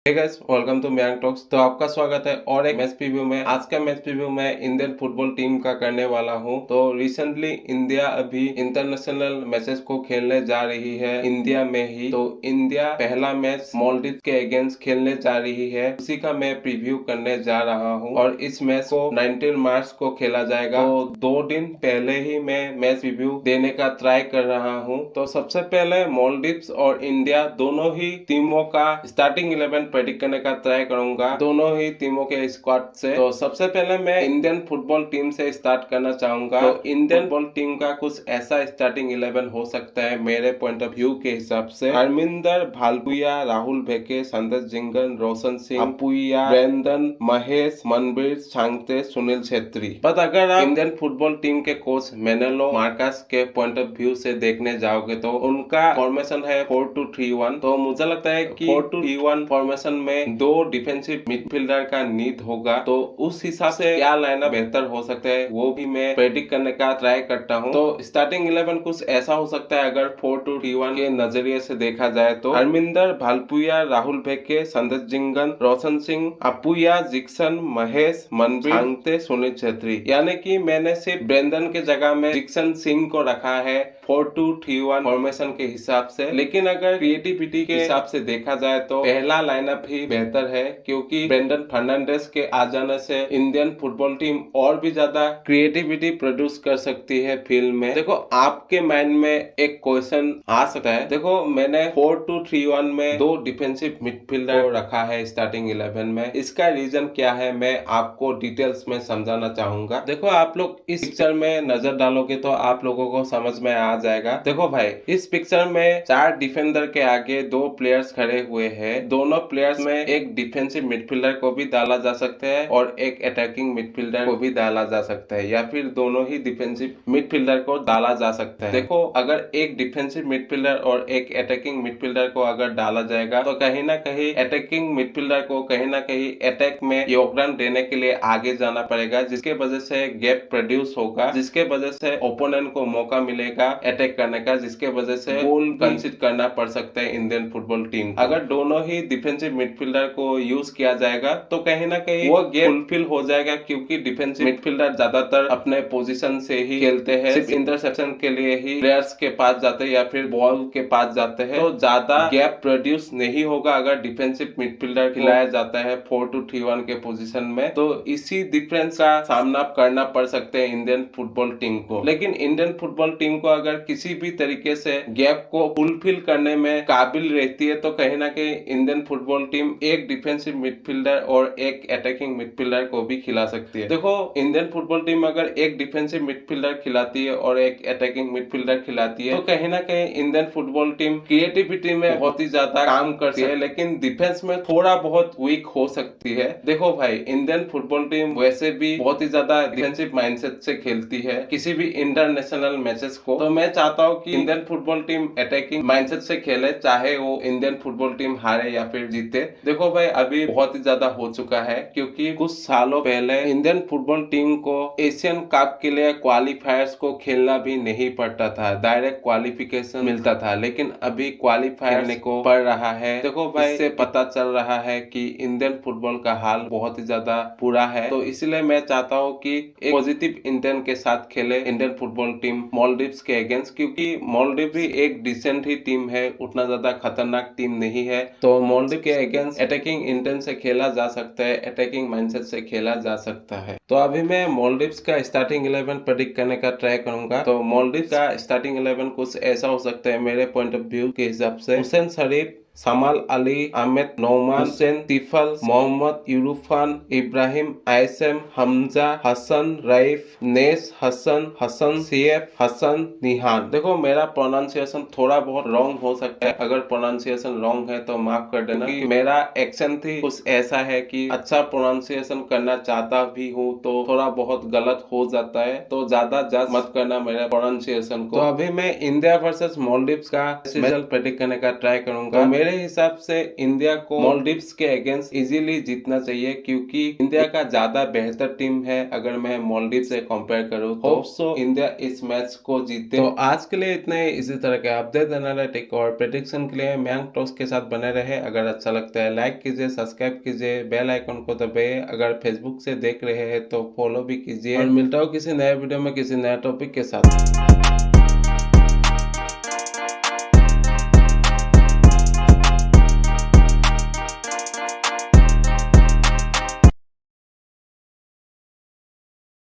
Hey guys, welcome to Mayank talks. तो आपका स्वागत है और एक मैच प्रीव्यू में। आज का मैच प्रीव्यू मैं इंडियन फुटबॉल टीम का करने वाला हूं। तो रिसेंटली इंडिया अभी इंटरनेशनल मैचेस को खेलने जा रही है इंडिया में ही। तो इंडिया पहला मैच मालदीव के अगेंस्ट खेलने जा रही है, उसी का मैं प्रीव्यू करने जा रहा हूं। और इस मैच को 19 मार्च को खेला जाएगा। तो 2 दिन पहले ही मैं मैच प्रीव्यू देने का ट्राई कर रहा हूँ। तो सबसे पहले मालदीव और इंडिया दोनों ही टीमों का स्टार्टिंग 11 प्रेडिक्ट करने का ट्राई करूंगा, दोनों ही टीमों के स्क्वाड से। तो सबसे पहले मैं इंडियन फुटबॉल टीम से स्टार्ट करना चाहूंगा। तो इंडियन फुटबॉल टीम का कुछ ऐसा स्टार्टिंग 11 हो सकता है मेरे पॉइंट ऑफ व्यू के हिसाब से। हरमिंदर, भालपुया, राहुल भेके, संदेश जिंगन, रोशन सिंह, अपुया, ब्रेंडन, महेश, मनबीर, सांगते, सुनील छेत्री। बट अगर आप इंडियन फुटबॉल टीम के कोच मेनेलो मार्कस के पॉइंट ऑफ व्यू से देखने जाओगे तो उनका फॉर्मेशन है 4-2-3-1। तो मुझे लगता है कि 4-2-3-1 फॉर्मेशन में 2 डिफेंसिव मिडफील्डर का नीड होगा। तो उस हिसाब से क्या लाइनअप बेहतर हो सकता है वो भी मैं प्रेडिक्ट करने का ट्राई करता हूँ। तो स्टार्टिंग 11 कुछ ऐसा हो सकता है अगर 4-2-3-1 के नजरिए से देखा जाए तो हरमिंदर, भालपुया, राहुल भेके, संदेश जिंगन, रोशन सिंह, अपुया, जिक्सन, महेश, मनबीर, सांगते, सुनील छेत्री। यानी कि मैंने सिर्फ ब्रेंडन के जगह में जिक्सन सिंह को रखा है 4-2-3-1 फॉर्मेशन के हिसाब से। लेकिन अगर क्रिएटिविटी के हिसाब से देखा जाए तो पहला लाइनअप ही बेहतर है, क्योंकि ब्रेंडन फर्नांडिस के आ जाने से इंडियन फुटबॉल टीम और भी ज्यादा क्रिएटिविटी प्रोड्यूस कर सकती है फील्ड में। देखो, आपके माइंड में एक क्वेश्चन आ सकता है। देखो, मैंने 4-2-3-1 में 2 डिफेंसिव मिडफील्डर रखा है स्टार्टिंग 11 में। इसका रीजन क्या है मैं आपको डिटेल्स में समझाना चाहूंगा। देखो, आप लोग इस पिक्चर में नजर डालोगे तो आप लोगों को समझ में आ जाएगा। देखो भाई, इस पिक्चर में 4 डिफेंडर के आगे 2 प्लेयर्स खड़े हुए हैं। दोनों प्लेयर्स में एक डिफेंसिव मिडफील्डर को भी डाला जा सकता है और एक अटैकिंग मिडफील्डर को भी डाला जा सकता है, या फिर दोनों ही डिफेंसिव मिडफील्डर को डाला जा सकता है। देखो, अगर एक डिफेंसिव मिडफील्डर और एक अटैकिंग मिडफील्डर को अगर डाला जाएगा तो कहीं ना कहीं अटैकिंग मिडफील्डर को कहीं ना कहीं अटैक में योगदान देने के लिए आगे जाना पड़ेगा, जिसके वजह से गैप प्रोड्यूस होगा, जिसके वजह से ओपोनेंट को मौका मिलेगा अटैक करने का, जिसके वजह से गोल कंसीड करना पड़ सकता है इंडियन फुटबॉल टीम। अगर दोनों ही डिफेंसिव मिडफील्डर को यूज किया जाएगा तो कहीं ना कहीं वो गेम फुलफिल हो जाएगा, क्योंकि डिफेंसिव मिडफील्डर ज्यादातर अपने पोजीशन से ही खेलते हैं, सिर्फ इंटरसेप्शन के लिए ही प्लेयर्स के पास जाते हैं या फिर बॉल के पास जाते हैं। तो ज्यादा गैप प्रोड्यूस नहीं होगा अगर डिफेंसिव मिडफील्डर खिलाया जाता है 4-2-3-1 के पोजीशन में। तो इसी डिफरेंस का सामना करना पड़ सकते हैं इंडियन फुटबॉल टीम को। लेकिन इंडियन फुटबॉल टीम को अगर किसी भी तरीके से गैप को फुलफिल करने में काबिल रहती है तो कहीं ना कहीं इंडियन फुटबॉल टीम एक डिफेंसिव मिडफील्डर और एक अटैकिंग मिडफील्डर को भी खिला सकती है। देखो, इंडियन फुटबॉल टीम अगर एक डिफेंसिव मिडफील्डर खिलाती है और एक अटैकिंग मिडफील्डर खिलाती है तो कहीं ना कहीं इंडियन फुटबॉल टीम क्रिएटिविटी में बहुत ही ज्यादा काम करती है, लेकिन डिफेंस में थोड़ा बहुत वीक हो सकती है। देखो भाई, इंडियन फुटबॉल टीम वैसे भी बहुत ही ज्यादा डिफेंसिव माइंडसेट से खेलती है किसी भी इंटरनेशनल मैचेस को। तो मैं चाहता हूँ कि Indian football team attacking mindset से खेले, चाहे वो इंडियन फुटबॉल टीम हारे या फिर जीते। देखो भाई, अभी बहुत ही ज्यादा हो चुका है, क्योंकि कुछ सालों पहले इंडियन फुटबॉल टीम को एशियन कप के लिए क्वालिफायर्स को खेलना भी नहीं पड़ता था, डायरेक्ट क्वालिफिकेशन मिलता था। लेकिन अभी क्वालिफायर को पड़ रहा है। देखो भाई, इससे पता चल रहा है कि इंडियन फुटबॉल का हाल बहुत ही ज्यादा बुरा है। तो इसलिए मैं चाहता हूँ कि एक पॉजिटिव इंटेंट के साथ खेले इंडियन फुटबॉल टीम मालदीव्स के अगेंस्ट, क्योंकि मालदीव भी एक डिसेंट ही टीम है, उतना ज्यादा खतरनाक टीम नहीं है। तो मालदीव के अगेंस्ट अटैकिंग इंटेंट से खेला जा सकता है, अटैकिंग माइंडसेट से खेला जा सकता है। तो अभी मैं मालदीव्स का स्टार्टिंग 11 प्रेडिक्ट करने का ट्राई करूंगा। तो मालदीव का स्टार्टिंग 11 कुछ ऐसा हो सकता है मेरे पॉइंट ऑफ व्यू के हिसाब से। हुसैन शरीफ, समाल अली, अहमद नौमान, हुसैन तिफल, मोहम्मद यूरुफान, इब्राहिम आयसम, हमजा, हसन रईफ, नेस हसन, हसन सीएफ, हसन निहान। देखो, मेरा प्रोनाउंसिएशन थोड़ा बहुत रॉन्ग हो सकता है, अगर प्रोनाउंसिएशन रॉन्ग है तो माफ कर देना, कि मेरा एक्सेंट ही कुछ ऐसा है कि अच्छा प्रोनाउंसिएशन करना चाहता भी हूँ तो थोड़ा बहुत गलत हो जाता है। तो ज्यादा जज मत करना मेरे प्रोनाउंसिएशन को। तो अभी मैं इंडिया वर्सेस मालदीव्स का रिजल्ट प्रेडिक्ट करने का ट्राई करूंगा। मेरे हिसाब से इंडिया को मालदीव्स के अगेंस्ट इजीली जीतना चाहिए, क्योंकि इंडिया का ज्यादा बेहतर टीम है अगर मैं मालदीव से कंपेयर करूँ तो। सो इंडिया इस मैच को जीते। तो आज के लिए इतना ही। इसी तरह के अपडेट, एनालिटिक और प्रेडिक्शन के लिए मयंक टॉक्स के साथ बने रहे। अगर अच्छा लगता है लाइक कीजिए, सब्सक्राइब कीजिए, बेल आइकन को दबाइए। अगर फेसबुक से देख रहे हैं तो फॉलो भी कीजिए, और मिलता हूँ किसी नए वीडियो में किसी नए टॉपिक के साथ।